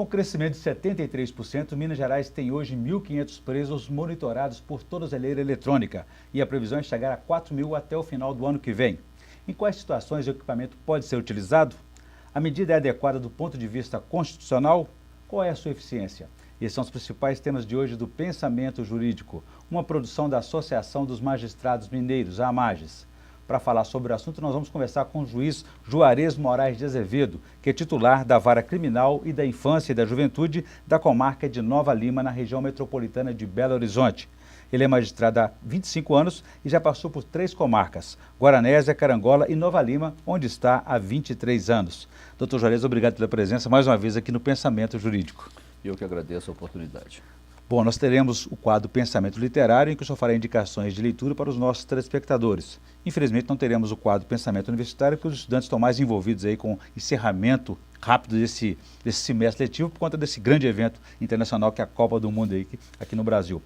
Com crescimento de 73%, Minas Gerais tem hoje 1.500 presos monitorados por tornozeleira eletrônica e a previsão é chegar a 4.000 até o final do ano que vem. Em quais situações o equipamento pode ser utilizado? A medida é adequada do ponto de vista constitucional? Qual é a sua eficiência? Esses são os principais temas de hoje do Pensamento Jurídico, uma produção da Associação dos Magistrados Mineiros, a AMAGES. Para falar sobre o assunto, nós vamos conversar com o juiz Juarez Moraes de Azevedo, que é titular da Vara Criminal e da Infância e da Juventude da comarca de Nova Lima, na região metropolitana de Belo Horizonte. Ele é magistrado há 25 anos e já passou por 3 comarcas, Guaranésia, Carangola e Nova Lima, onde está há 23 anos. Doutor Juarez, obrigado pela presença mais uma vez aqui no Pensamento Jurídico. Eu que agradeço a oportunidade. Bom, nós teremos o quadro Pensamento Literário, em que o senhor fará indicações de leitura para os nossos telespectadores. Infelizmente, não teremos o quadro Pensamento Universitário, porque os estudantes estão mais envolvidos aí com o encerramento rápido desse semestre letivo, por conta desse grande evento internacional que é a Copa do Mundo aí, aqui no Brasil.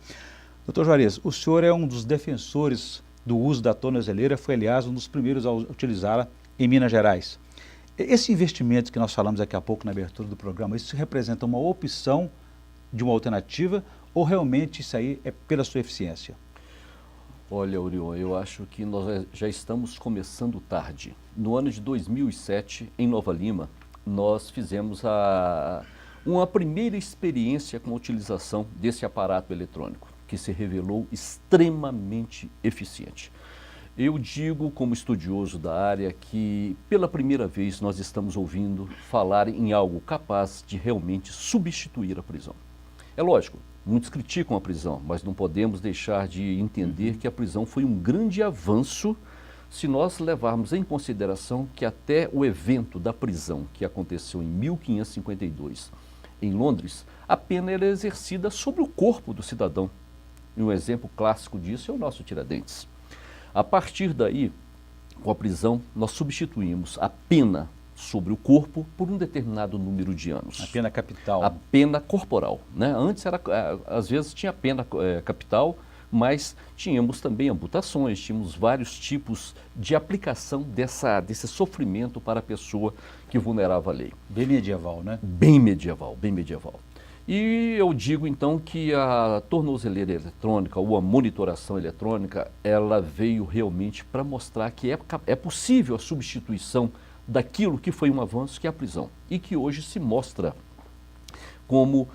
Doutor Juarez, o senhor é um dos defensores do uso da tornozeleira, foi, aliás, um dos primeiros a utilizá-la em Minas Gerais. Esse investimento que nós falamos daqui a pouco na abertura do programa, isso representa uma opção de uma alternativa ou realmente isso aí é pela sua eficiência? Olha, Orion, eu acho que nós já estamos começando tarde. No ano de 2007, em Nova Lima, nós fizemos uma primeira experiência com a utilização desse aparato eletrônico, que se revelou extremamente eficiente. Eu digo, como estudioso da área, que pela primeira vez nós estamos ouvindo falar em algo capaz de realmente substituir a prisão. É lógico, muitos criticam a prisão, mas não podemos deixar de entender que a prisão foi um grande avanço se nós levarmos em consideração que até o evento da prisão, que aconteceu em 1552, em Londres, a pena era exercida sobre o corpo do cidadão. E um exemplo clássico disso é o nosso Tiradentes. A partir daí, com a prisão, nós substituímos a pena sobre o corpo por um determinado número de anos. A pena capital. A pena corporal, né? Antes, às vezes, tinha pena capital, mas tínhamos também amputações, tínhamos vários tipos de aplicação desse sofrimento para a pessoa que vulnerava a lei. Bem medieval, né? Bem medieval, bem medieval. E eu digo então que a tornozeleira eletrônica ou a monitoração eletrônica, ela veio realmente para mostrar que é possível a substituição daquilo que foi um avanço, que é a prisão, e que hoje se mostra como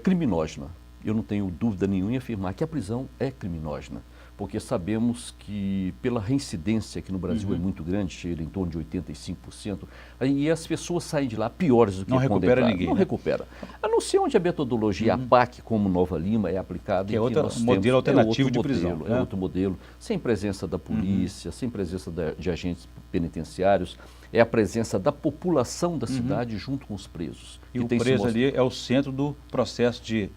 criminógena. Eu não tenho dúvida nenhuma em afirmar que a prisão é criminógena, porque sabemos que pela reincidência aqui no Brasil é muito grande, chega em torno de 85%, e as pessoas saem de lá piores do que não recupera ninguém. Não recupera. A não ser onde a metodologia APAC, como Nova Lima, é aplicada. Que é outro modelo alternativo de prisão. É outro modelo, sem presença da polícia, sem presença de agentes penitenciários, é a presença da população da cidade junto com os presos. E o preso ali é o centro do processo de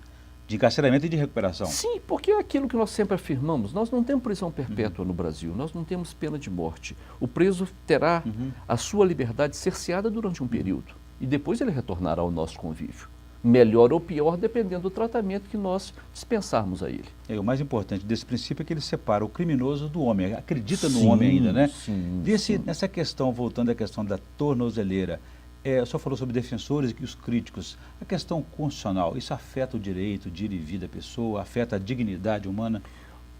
encarceramento e de recuperação. Sim, porque é aquilo que nós sempre afirmamos, nós não temos prisão perpétua no Brasil, nós não temos pena de morte. O preso terá a sua liberdade cerceada durante um período e depois ele retornará ao nosso convívio. Melhor ou pior, dependendo do tratamento que nós dispensarmos a ele. O mais importante desse princípio é que ele separa o criminoso do homem, acredita no homem ainda, né? Sim. Nessa questão, voltando à questão da tornozeleira, o senhor falou sobre defensores e os críticos. A questão constitucional, isso afeta o direito de ir e vir da pessoa, afeta a dignidade humana?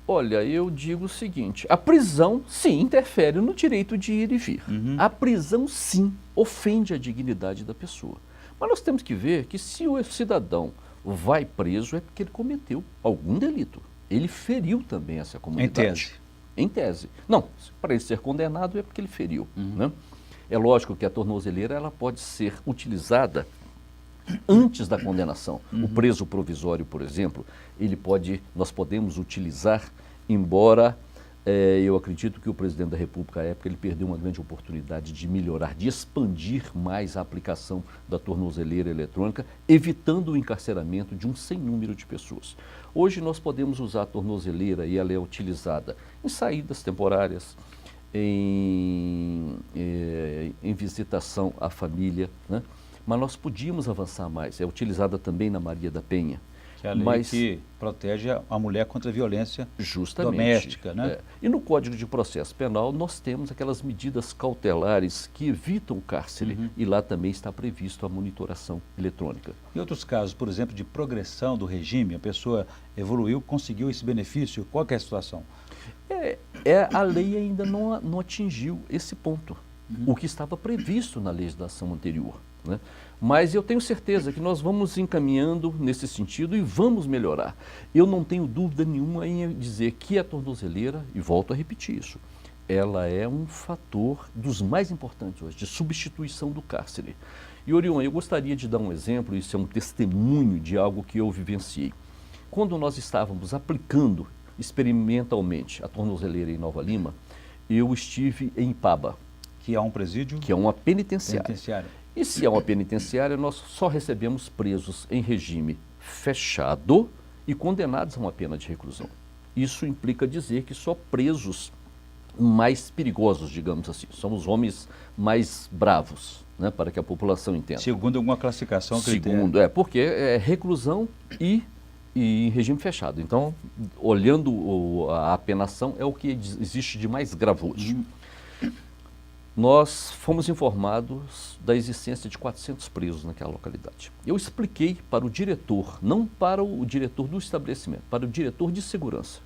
Olha, eu digo o seguinte, a prisão, sim, interfere no direito de ir e vir. A prisão, sim, ofende a dignidade da pessoa. Mas nós temos que ver que se o cidadão vai preso é porque ele cometeu algum delito. Ele feriu também essa comunidade. Em tese. Em tese. Não, para ele ser condenado é porque ele feriu, né? É lógico que a tornozeleira ela pode ser utilizada antes da condenação. O preso provisório, por exemplo, nós podemos utilizar, embora eu acredito que o presidente da República, à época, ele perdeu uma grande oportunidade de melhorar, de expandir mais a aplicação da tornozeleira eletrônica, evitando o encarceramento de um sem número de pessoas. Hoje nós podemos usar a tornozeleira e ela é utilizada em saídas temporárias, em visitação à família, né? Mas nós podíamos avançar mais. É utilizada também na Maria da Penha. Que é a lei que protege a mulher contra a violência doméstica, né? E no Código de Processo Penal nós temos aquelas medidas cautelares que evitam o cárcere e lá também está previsto a monitoração eletrônica. Em outros casos, por exemplo, de progressão do regime, a pessoa evoluiu, conseguiu esse benefício, qual que é a situação? A lei ainda não atingiu esse ponto, o que estava previsto na legislação anterior, né? Mas eu tenho certeza que nós vamos encaminhando nesse sentido e vamos melhorar. Eu não tenho dúvida nenhuma em dizer que a tornozeleira, e volto a repetir isso, ela é um fator dos mais importantes hoje, de substituição do cárcere. E Orion, eu gostaria de dar um exemplo, isso é um testemunho de algo que eu vivenciei. Quando nós estávamos aplicando experimentalmente a tornozeleira em Nova Lima, eu estive em Ipaba. Que é um presídio? Que é uma penitenciária. E se é uma penitenciária, nós só recebemos presos em regime fechado e condenados a uma pena de reclusão. Isso implica dizer que só presos mais perigosos, digamos assim, somos homens mais bravos, né, para que a população entenda. Segundo alguma classificação? Segundo, porque é reclusão e em regime fechado. Então, olhando a apenação, é o que existe de mais gravoso. Nós fomos informados da existência de 400 presos naquela localidade. Eu expliquei para o diretor, não para o diretor do estabelecimento, para o diretor de segurança,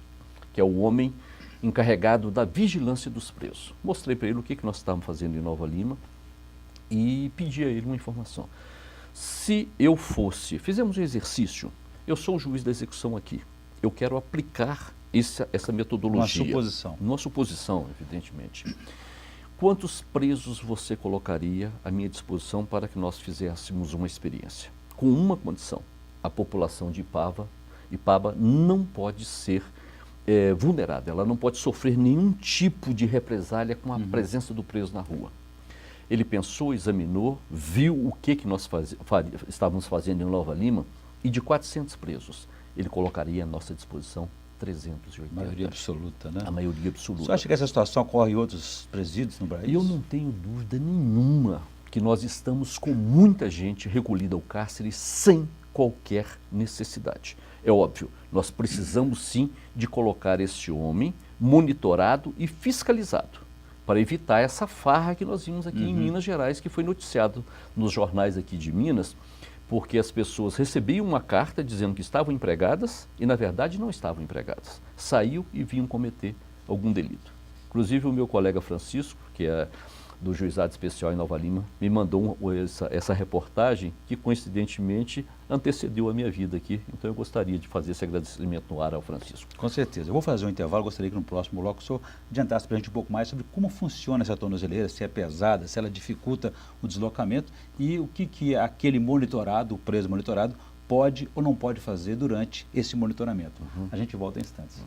que é o homem encarregado da vigilância dos presos. Mostrei para ele o que nós estávamos fazendo em Nova Lima e pedi a ele uma informação. Se eu fizemos um exercício, eu sou o juiz da execução aqui, eu quero aplicar essa metodologia. Uma suposição, evidentemente. Quantos presos você colocaria à minha disposição para que nós fizéssemos uma experiência? Com uma condição, a população de Ipaba não pode ser vulnerada, ela não pode sofrer nenhum tipo de represália com a presença do preso na rua. Ele pensou, examinou, viu o que nós estávamos fazendo em Nova Lima e de 400 presos, ele colocaria à nossa disposição 380. A maioria absoluta, né? A maioria absoluta. Você acha que essa situação ocorre em outros presídios no Brasil? Eu não tenho dúvida nenhuma que nós estamos com muita gente recolhida ao cárcere sem qualquer necessidade. É óbvio, nós precisamos sim de colocar este homem monitorado e fiscalizado para evitar essa farra que nós vimos aqui em Minas Gerais, que foi noticiado nos jornais aqui de Minas, porque as pessoas recebiam uma carta dizendo que estavam empregadas e, na verdade, não estavam empregadas. Saíam e vinham cometer algum delito. Inclusive, o meu colega Francisco, que é do Juizado Especial em Nova Lima, me mandou essa reportagem que, coincidentemente, antecedeu a minha vida aqui. Então, eu gostaria de fazer esse agradecimento no ar ao Francisco. Com certeza. Eu vou fazer um intervalo, gostaria que no próximo bloco o senhor adiantasse para a gente um pouco mais sobre como funciona essa tornozeleira, se é pesada, se ela dificulta o deslocamento e o que aquele monitorado, o preso monitorado, pode ou não pode fazer durante esse monitoramento. A gente volta em instantes.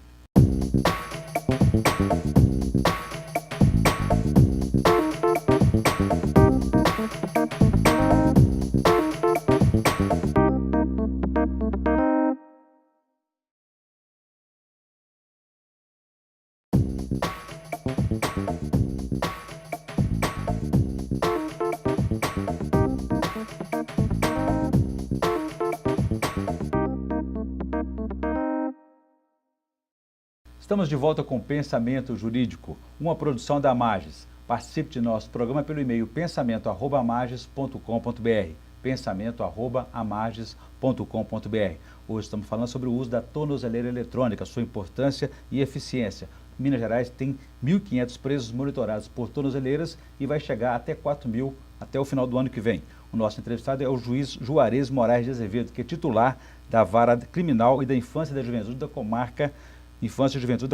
Estamos de volta com Pensamento Jurídico, uma produção da Amages. Participe de nosso programa pelo e-mail pensamento@amages.com.br, pensamento@amages.com.br. Hoje estamos falando sobre o uso da tornozeleira eletrônica, sua importância e eficiência. Minas Gerais tem 1.500 presos monitorados por tornozeleiras e vai chegar até 4.000 até o final do ano que vem. O nosso entrevistado é o juiz Juarez Moraes de Azevedo, que é titular da Vara Criminal e da Infância e da Juventude da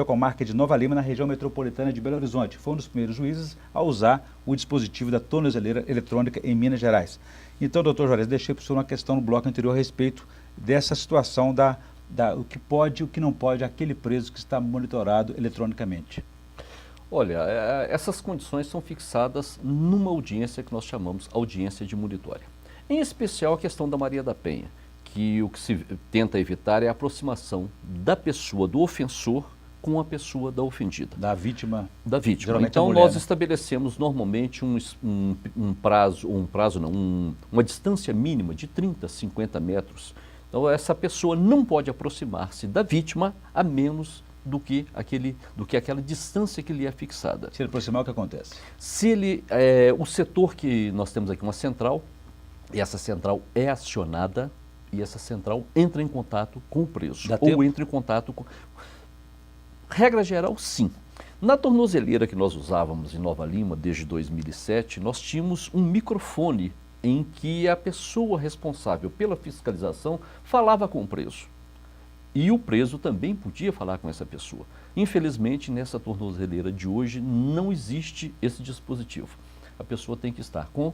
Comarca de Nova Lima, na região metropolitana de Belo Horizonte. Foi um dos primeiros juízes a usar o dispositivo da tornozeleira eletrônica em Minas Gerais. Então, doutor Juarez, deixei para o senhor uma questão no bloco anterior a respeito dessa situação o que pode e o que não pode aquele preso que está monitorado eletronicamente. Olha, essas condições são fixadas numa audiência que nós chamamos audiência de monitória. Em especial a questão da Maria da Penha, que o que se tenta evitar é a aproximação da pessoa do ofensor com a pessoa da ofendida. Da vítima. Da vítima. Geralmente então mulher, nós né? estabelecemos normalmente uma distância mínima de 30, 50 metros Então essa pessoa não pode aproximar-se da vítima a menos do que aquela distância que lhe é fixada. Se ele aproximar, o que acontece? Se ele, o setor que nós temos aqui uma central, e essa central é acionada e essa central entra em contato com o preso. Dá Ou tempo? entra em contato com... Regra geral, sim. Na tornozeleira que nós usávamos em Nova Lima desde 2007, nós tínhamos um microfone em que a pessoa responsável pela fiscalização falava com o preso. E o preso também podia falar com essa pessoa. Infelizmente, nessa tornozeleira de hoje, não existe esse dispositivo. A pessoa tem que estar com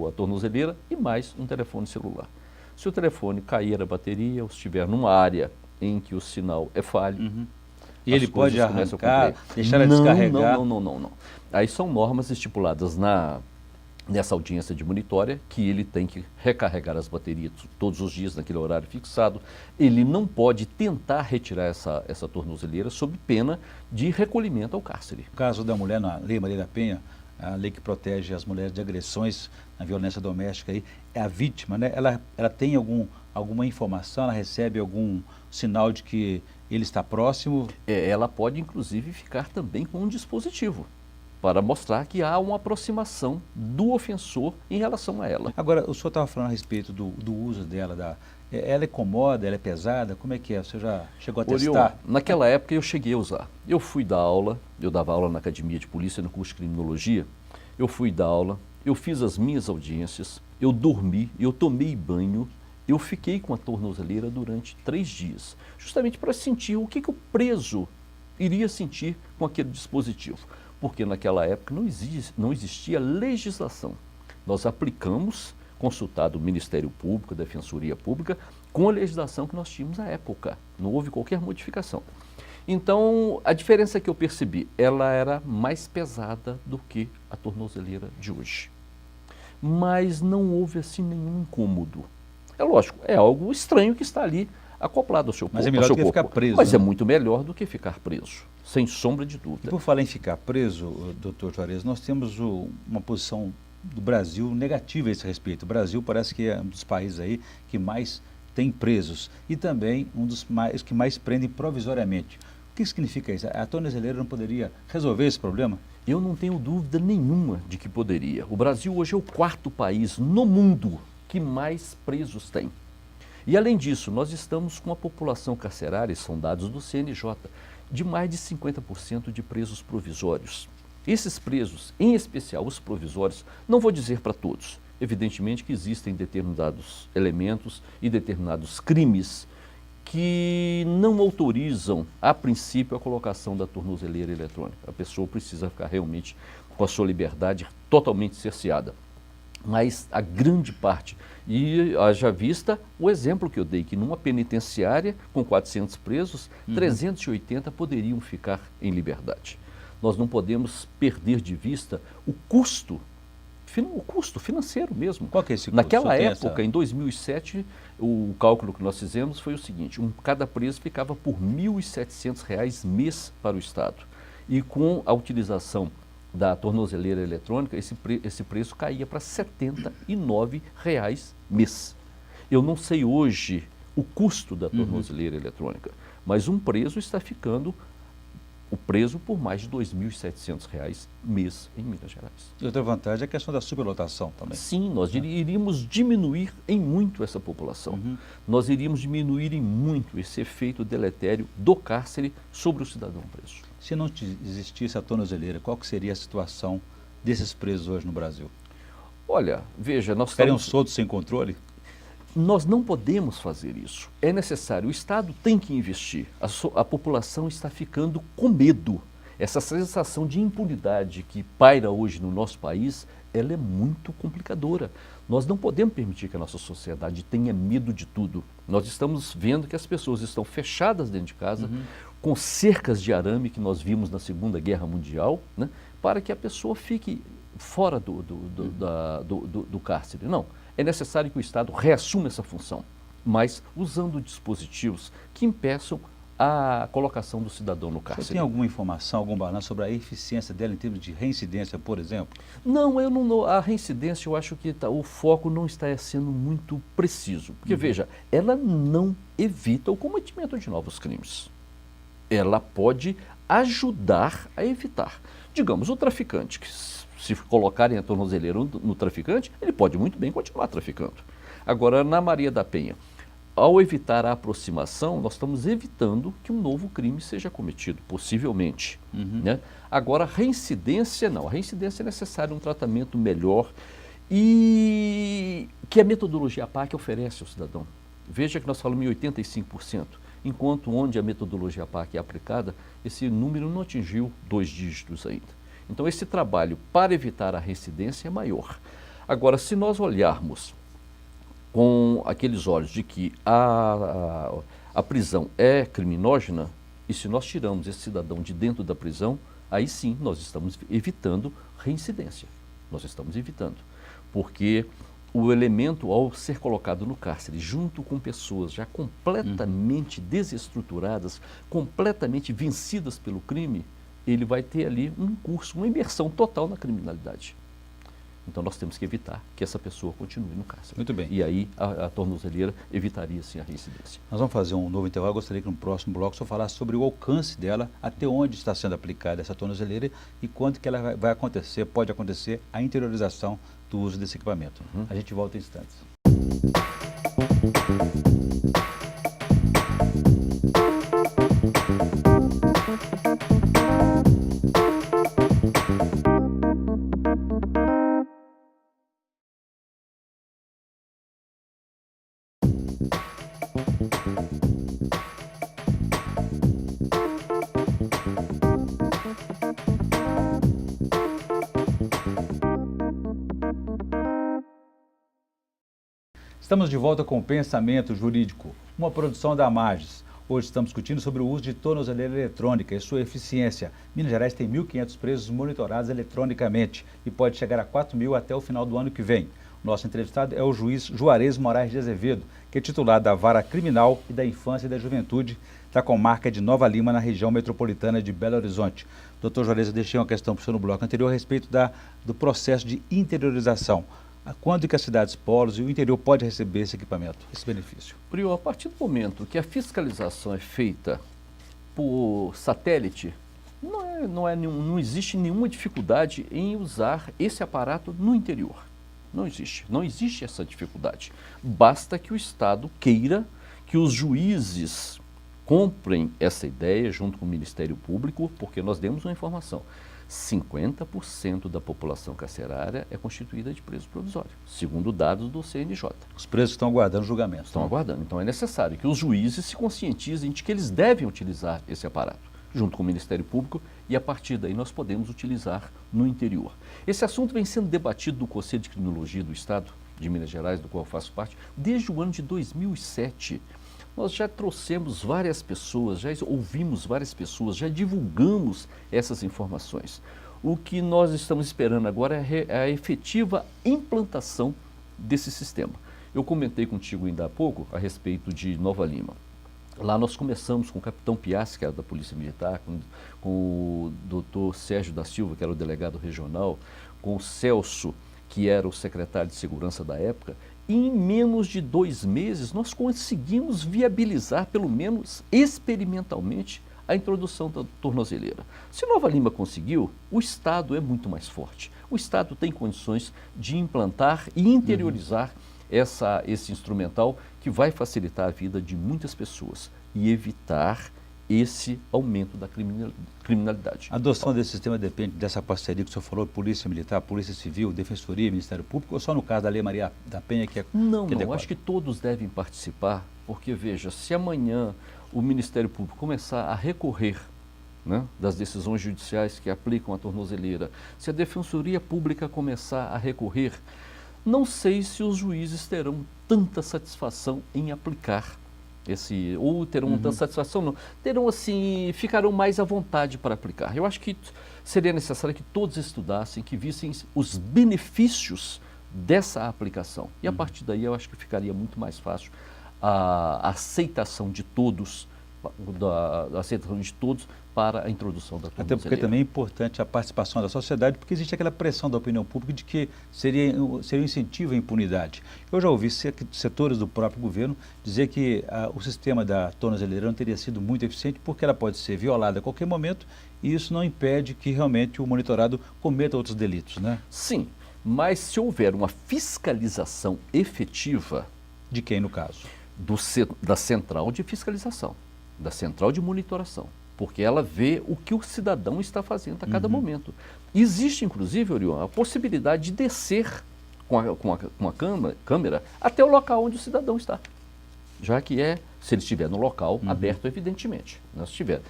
a tornozeleira e mais um telefone celular. Se o telefone cair a bateria ou estiver numa área em que o sinal é falho, E ele pode arrancar, deixar ela descarregar? Não. Aí são normas estipuladas nessa audiência de monitória, que ele tem que recarregar as baterias todos os dias naquele horário fixado. Ele não pode tentar retirar essa tornozeleira sob pena de recolhimento ao cárcere. No caso da mulher, na Lei Maria da Penha, a lei que protege as mulheres de agressões na violência doméstica, aí, é a vítima, né? Ela tem alguma informação, ela recebe algum sinal de que ele está próximo? Ela pode, inclusive, ficar também com um dispositivo para mostrar que há uma aproximação do ofensor em relação a ela. Agora, o senhor estava falando a respeito do uso dela, ela é cômoda, ela é pesada, como é que é? Você já chegou a testar? Orion, naquela época eu cheguei a usar. Eu fui dar aula, eu dava aula na Academia de Polícia, no curso de Criminologia, eu fui dar aula, eu fiz as minhas audiências, eu dormi, eu tomei banho, eu fiquei com a tornozeleira durante 3 dias, justamente para sentir o que o preso iria sentir com aquele dispositivo. Porque naquela época não existia legislação. Nós aplicamos, consultado o Ministério Público, a Defensoria Pública, com a legislação que nós tínhamos à época. Não houve qualquer modificação. Então, a diferença que eu percebi, ela era mais pesada do que a tornozeleira de hoje. Mas não houve assim nenhum incômodo. É lógico, é algo estranho que está ali acoplado ao seu corpo. Mas é melhor do que ficar preso. Mas né? é muito melhor do que ficar preso, sem sombra de dúvida. E por falar em ficar preso, doutor Juarez, nós temos uma posição do Brasil negativa a esse respeito. O Brasil parece que é um dos países aí que mais tem presos e também um dos que mais prendem provisoriamente. O que significa isso? A tornozeleira não poderia resolver esse problema? Eu não tenho dúvida nenhuma de que poderia. O Brasil hoje é o 4º país no mundo que mais presos tem. E além disso, nós estamos com a população carcerária, são dados do CNJ, de mais de 50% de presos provisórios. Esses presos, em especial os provisórios, não vou dizer para todos, evidentemente que existem determinados elementos e determinados crimes que não autorizam, a princípio, a colocação da tornozeleira eletrônica. A pessoa precisa ficar realmente com a sua liberdade totalmente cerceada. Mas a grande parte, e haja vista o exemplo que eu dei, que numa penitenciária com 400 presos, 380 poderiam ficar em liberdade. Nós não podemos perder de vista o custo financeiro mesmo. Qual que é esse custo? Naquela época, em 2007, o cálculo que nós fizemos foi o seguinte, cada preso ficava por R$ 1.700 mês para o Estado. E com a utilização da tornozeleira eletrônica, esse preço caía para R$ 79 mês. Eu não sei hoje o custo da tornozeleira eletrônica, mas um preso está ficando o preso por mais de R$ 2.700 mês em Minas Gerais. E outra vantagem é a questão da superlotação também. Sim, nós iríamos diminuir em muito essa população. Nós iríamos diminuir em muito esse efeito deletério do cárcere sobre o cidadão preso. Se não existisse a tornozeleira, qual que seria a situação desses presos hoje no Brasil? Olha, veja, nós ficariam soltos sem controle? Nós não podemos fazer isso. É necessário, o Estado tem que investir. A população está ficando com medo. Essa sensação de impunidade que paira hoje no nosso país, ela é muito complicadora. Nós não podemos permitir que a nossa sociedade tenha medo de tudo. Nós estamos vendo que as pessoas estão fechadas dentro de casa, com cercas de arame que nós vimos na Segunda Guerra Mundial, né, para que a pessoa fique fora do cárcere. Não. É necessário que o Estado reassuma essa função, mas usando dispositivos que impeçam a colocação do cidadão no Você cárcere. tem alguma informação, algum balanço sobre a eficiência dela em termos de reincidência, por exemplo? Não, eu não. A reincidência, eu acho que o foco não está sendo muito preciso. Porque, veja, ela não evita o cometimento de novos crimes. Ela pode ajudar a evitar. Digamos, o traficante, que se colocarem a tornozeleira no traficante, ele pode muito bem continuar traficando. Agora, na Maria da Penha, ao evitar a aproximação, nós estamos evitando que um novo crime seja cometido, possivelmente. Né? Agora, a reincidência não. A reincidência é necessário um tratamento melhor e que a metodologia PAC oferece ao cidadão. Veja que nós falamos em 85%, enquanto onde a metodologia PAC é aplicada, esse número não atingiu 2 dígitos ainda. Então, esse trabalho para evitar a reincidência é maior. Agora, se nós olharmos com aqueles olhos de que a prisão é criminógena, e se nós tiramos esse cidadão de dentro da prisão, aí sim nós estamos evitando reincidência. Nós estamos evitando. Porque o elemento, ao ser colocado no cárcere, junto com pessoas já completamente desestruturadas, completamente vencidas pelo crime, ele vai ter ali um curso, uma imersão total na criminalidade. Então nós temos que evitar que essa pessoa continue no cárcere. Muito bem. E aí a tornozeleira evitaria sim a reincidência. Nós vamos fazer um novo intervalo. Eu gostaria que no próximo bloco o senhor falasse sobre o alcance dela, até onde está sendo aplicada essa tornozeleira e quando que ela vai acontecer, pode acontecer a interiorização do uso desse equipamento. A gente volta em instantes. Estamos de volta com o Pensamento Jurídico, uma produção da Magis. Hoje estamos discutindo sobre o uso de tornozeleira eletrônica e sua eficiência. Minas Gerais tem 1.500 presos monitorados eletronicamente e pode chegar a 4.000 até o final do ano que vem. O nosso entrevistado é o juiz Juarez Moraes de Azevedo, que é titular da Vara Criminal e da Infância e da Juventude da comarca de Nova Lima, na região metropolitana de Belo Horizonte. Doutor Juarez, eu deixei uma questão para o senhor no bloco anterior a respeito do processo de interiorização. Quando que as cidades polos e o interior pode receber esse equipamento, esse benefício? Prior, a partir do momento que a fiscalização é feita por satélite, não existe nenhuma dificuldade em usar esse aparato no interior. Não existe essa dificuldade. Basta que o Estado queira, que os juízes comprem essa ideia junto com o Ministério Público, porque nós demos uma informação. 50% da população carcerária é constituída de preso provisório, segundo dados do CNJ. Os presos estão aguardando julgamento. Estão aguardando. Então é necessário que os juízes se conscientizem de que eles devem utilizar esse aparato, junto com o Ministério Público, e a partir daí nós podemos utilizar no interior. Esse assunto vem sendo debatido no Conselho de Criminologia do Estado de Minas Gerais, do qual eu faço parte, desde o ano de 2007. Nós já trouxemos várias pessoas, já ouvimos várias pessoas, já divulgamos essas informações. O que nós estamos esperando agora é a efetiva implantação desse sistema. Eu comentei contigo ainda há pouco a respeito de Nova Lima. Lá nós começamos com o capitão Piassi, que era da Polícia Militar, com o doutor Sérgio da Silva, que era o delegado regional, com o Celso, que era o secretário de Segurança da época. E em menos de 2 meses, nós conseguimos viabilizar, pelo menos experimentalmente, a introdução da tornozeleira. Se Nova Lima conseguiu, o Estado é muito mais forte. O Estado tem condições de implantar e interiorizar esse instrumental que vai facilitar a vida de muitas pessoas e evitar esse aumento da criminalidade. A adoção desse sistema depende dessa parceria que o senhor falou, Polícia Militar, Polícia Civil, Defensoria, Ministério Público, ou só no caso da Lei Maria da Penha que é Não, que é acho que todos devem participar, porque veja, se amanhã o Ministério Público começar a recorrer, né, das decisões judiciais que aplicam a tornozeleira, se a Defensoria Pública começar a recorrer, não sei se os juízes terão tanta satisfação em aplicar ou terão tanta satisfação, não. Terão assim, ficarão mais à vontade para aplicar. Eu acho que seria necessário que todos estudassem, que vissem os benefícios dessa aplicação. E a partir daí eu acho que ficaria muito mais fácil a aceitação de todos da aceitação de todos para a introdução da Até porque também é importante a participação da sociedade, porque existe aquela pressão da opinião pública de que seria um incentivo à impunidade. Eu já ouvi setores do próprio governo dizer que o sistema da tornozeleira não teria sido muito eficiente porque ela pode ser violada a qualquer momento e isso não impede que realmente o monitorado cometa outros delitos, né? Sim, mas se houver uma fiscalização efetiva... De quem, no caso? Da central de fiscalização, da central de monitoração, porque ela vê o que o cidadão está fazendo a cada momento. Existe, inclusive, Orion, a possibilidade de descer com a câmera até o local onde o cidadão está, já que se ele estiver no local aberto, evidentemente. Se estiver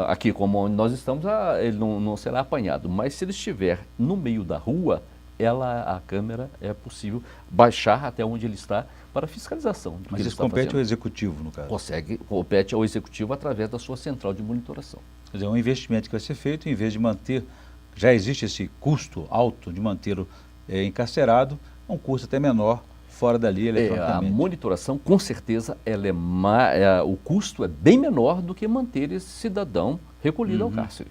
aqui como onde nós estamos, ele não será apanhado, mas se ele estiver no meio da rua, a câmera é possível baixar até onde ele está para fiscalização. Mas isso compete ao executivo, no caso? Compete ao executivo através da sua central de monitoração. Quer dizer, é um investimento que vai ser feito, em vez de manter, já existe esse custo alto de mantê-lo encarcerado, um custo até menor fora dali eletronicamente. A monitoração, com certeza, o custo é bem menor do que manter esse cidadão recolhido ao cárcere.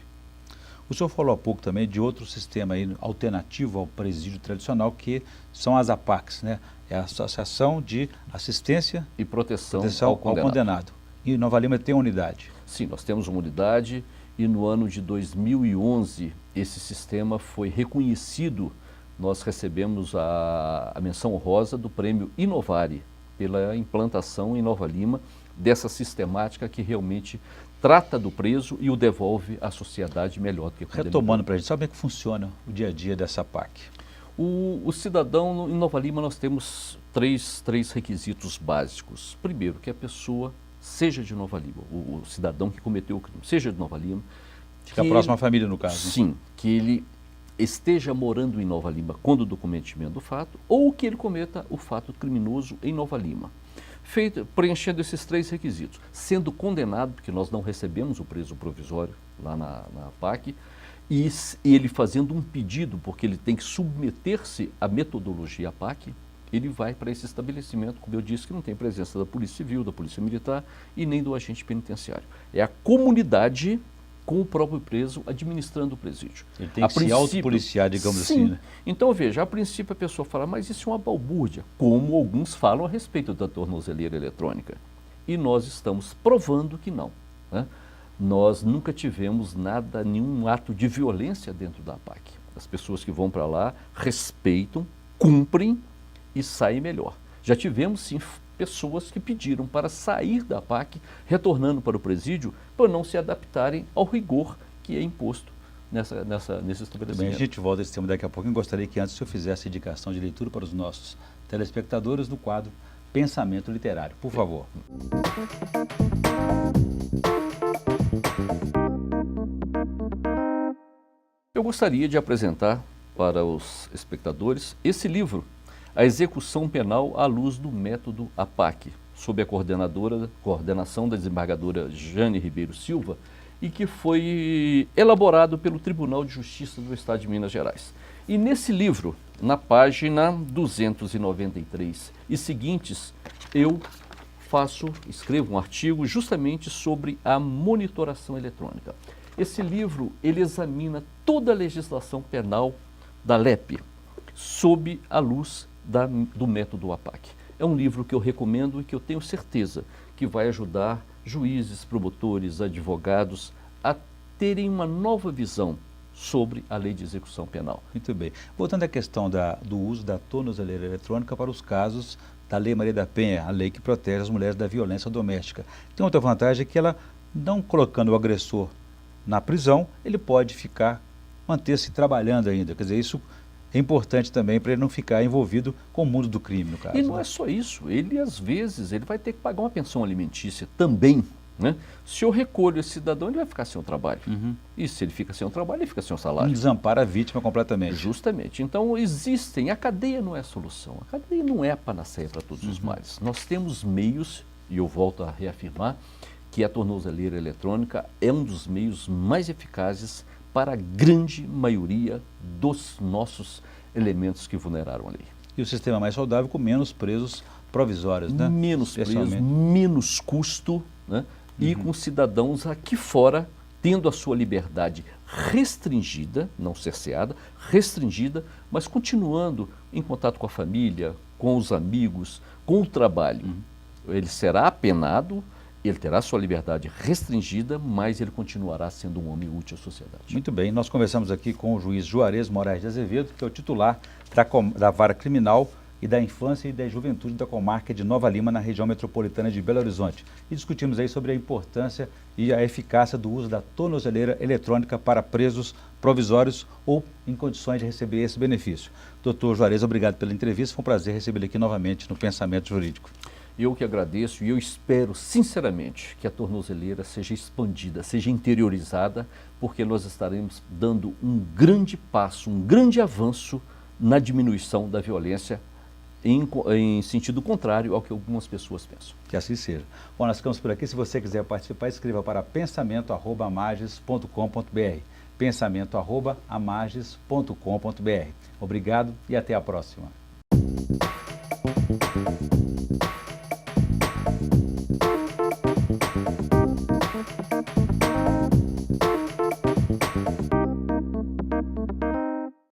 O senhor falou há pouco também de outro sistema aí, alternativo ao presídio tradicional, que são as APACs, né? É a Associação de Assistência e Proteção ao Condenado. E Nova Lima tem uma unidade. Sim, nós temos uma unidade e no ano de 2011 esse sistema foi reconhecido. Nós recebemos a menção honrosa do prêmio Inovare pela implantação em Nova Lima dessa sistemática que realmente trata do preso e o devolve à sociedade melhor do que quando Retomando para a gente, sabe como é que funciona o dia a dia dessa PAC? O cidadão, em Nova Lima, nós temos três requisitos básicos. Primeiro, que a pessoa seja de Nova Lima, o cidadão que cometeu o crime seja de Nova Lima. Fica próximo à família, no caso. Sim, que ele esteja morando em Nova Lima quando do cometimento do fato, ou que ele cometa o fato criminoso em Nova Lima. Preenchendo esses três requisitos, sendo condenado, porque nós não recebemos o preso provisório lá na PAC, e ele fazendo um pedido, porque ele tem que submeter-se à metodologia PAC, ele vai para esse estabelecimento, como eu disse, que não tem presença da Polícia Civil, da Polícia Militar e nem do agente penitenciário. É a comunidade com o próprio preso administrando o presídio. Ele tem que se autopoliciar, digamos sim. assim, né? Então, veja, a princípio a pessoa fala, mas isso é uma balbúrdia, como alguns falam a respeito da tornozeleira eletrônica. E nós estamos provando que não, né? Nós nunca tivemos nenhum ato de violência dentro da APAC. As pessoas que vão para lá respeitam, cumprem e saem melhor. Já tivemos, sim, pessoas que pediram para sair da PAC, retornando para o presídio, por não se adaptarem ao rigor que é imposto nesse estabelecimento. Bem, a gente volta a esse tema daqui a pouco. Eu gostaria que antes o senhor fizesse a indicação de leitura para os nossos telespectadores no quadro Pensamento Literário. Por favor. Eu gostaria de apresentar para os espectadores esse livro, A Execução Penal à Luz do Método APAC, sob a coordenação da desembargadora Jane Ribeiro Silva, e que foi elaborado pelo Tribunal de Justiça do Estado de Minas Gerais. E nesse livro, na página 293 e seguintes, eu escrevo um artigo justamente sobre a monitoração eletrônica. Esse livro, ele examina toda a legislação penal da LEP, sob a luz do método APAC. É um livro que eu recomendo e que eu tenho certeza que vai ajudar juízes, promotores, advogados a terem uma nova visão sobre a lei de execução penal. Muito bem. Voltando à questão do uso da tornozeleira eletrônica para os casos da Lei Maria da Penha, a lei que protege as mulheres da violência doméstica. Tem outra vantagem que ela, não colocando o agressor na prisão, ele pode manter-se trabalhando ainda. Quer dizer, isso é importante também para ele não ficar envolvido com o mundo do crime, no caso. E não é só isso, ele às vezes vai ter que pagar uma pensão alimentícia também, né? Se eu recolho esse cidadão, ele vai ficar sem o trabalho. E se ele fica sem o trabalho, ele fica sem o salário. Não desampara a vítima completamente. Justamente. Então a cadeia não é a solução, a cadeia não é a panaceia para todos os males. Nós temos meios, e eu volto a reafirmar, que a tornozeleira eletrônica é um dos meios mais eficazes para a grande maioria dos nossos elementos que vulneraram a lei. E o sistema mais saudável com menos presos provisórios, né? Menos presos, menos custo, né? e com cidadãos aqui fora tendo a sua liberdade restringida, não cerceada, restringida, mas continuando em contato com a família, com os amigos, com o trabalho. Ele será apenado, ele terá sua liberdade restringida, mas ele continuará sendo um homem útil à sociedade. Muito bem, nós conversamos aqui com o juiz Juarez Moraes de Azevedo, que é o titular da Vara Criminal e da Infância e da Juventude da Comarca de Nova Lima, na região metropolitana de Belo Horizonte. E discutimos aí sobre a importância e a eficácia do uso da tornozeleira eletrônica para presos provisórios ou em condições de receber esse benefício. Doutor Juarez, obrigado pela entrevista, foi um prazer recebê-lo aqui novamente no Pensamento Jurídico. Eu que agradeço e eu espero sinceramente que a tornozeleira seja expandida, seja interiorizada, porque nós estaremos dando um grande passo, um grande avanço na diminuição da violência em sentido contrário ao que algumas pessoas pensam. Que assim seja. Bom, nós ficamos por aqui. Se você quiser participar, escreva para pensamento@amages.com.br. pensamento@amages.com.br. Obrigado e até a próxima.